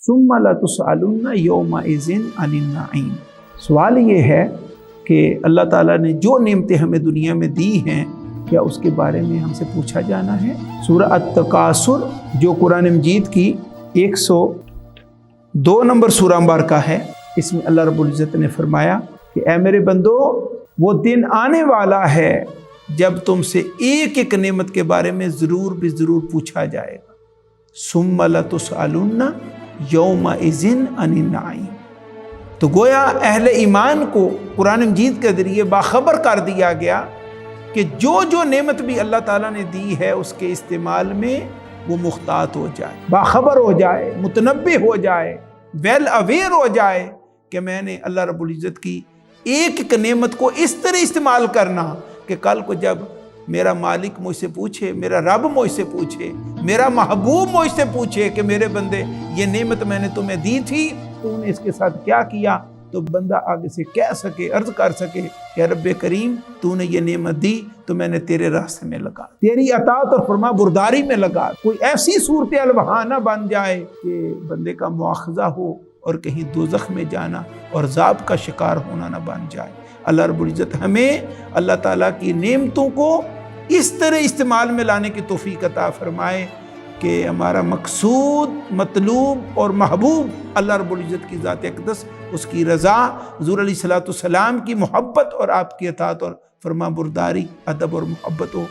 ثم لتسألن یومئذ عن النعیم۔ سوال یہ ہے کہ اللہ تعالیٰ نے جو نعمتیں ہمیں دنیا میں دی ہیں کیا اس کے بارے میں ہم سے پوچھا جانا ہے؟ سورہ التکاثر جو قرآن مجید کی 102 نمبر سورہ مبارکہ ہے، اس میں اللہ رب العزت نے فرمایا کہ اے میرے بندو، وہ دن آنے والا ہے جب تم سے ایک ایک نعمت کے بارے میں ضرور بھی ضرور پوچھا جائے گا۔ ثم لتسألن یومئذ عن النعیم۔ تو گویا اہل ایمان کو قرآن مجید کے ذریعے باخبر کر دیا گیا کہ جو جو نعمت بھی اللہ تعالیٰ نے دی ہے اس کے استعمال میں وہ محتاط ہو جائے، باخبر ہو جائے، متنبہ ہو جائے، ویل اویئر ہو جائے کہ میں نے اللہ رب العزت کی ایک ایک نعمت کو اس طرح استعمال کرنا کہ کل کو جب میرا مالک مجھ سے پوچھے، میرا رب مجھ سے پوچھے، میرا محبوب مجھ سے پوچھے کہ میرے بندے یہ نعمت میں نے تمہیں دی تھی، تو نے اس کے ساتھ کیا کیا، تو بندہ آگے سے کہہ سکے، عرض کر سکے کہ رب کریم تو نے یہ نعمت دی تو میں نے تیرے راستے میں لگا، تیری اطاعت اور فرما برداری میں لگا۔ کوئی ایسی صورتحال وہاں نہ بن جائے کہ بندے کا مواخذہ ہو اور کہیں دوزخ میں جانا اور عذاب کا شکار ہونا نہ بن جائے۔ اللہ رب العزت ہمیں اللہ تعالیٰ کی نعمتوں کو اس طرح استعمال میں لانے کی توفیق عطا فرمائے کہ ہمارا مقصود، مطلوب اور محبوب اللہ رب العزت کی ذات اقدس، اس کی رضا، حضور علیہ الصلوۃ والسلام کی محبت اور آپ کی اطاعت اور فرما برداری، ادب اور محبت ہو۔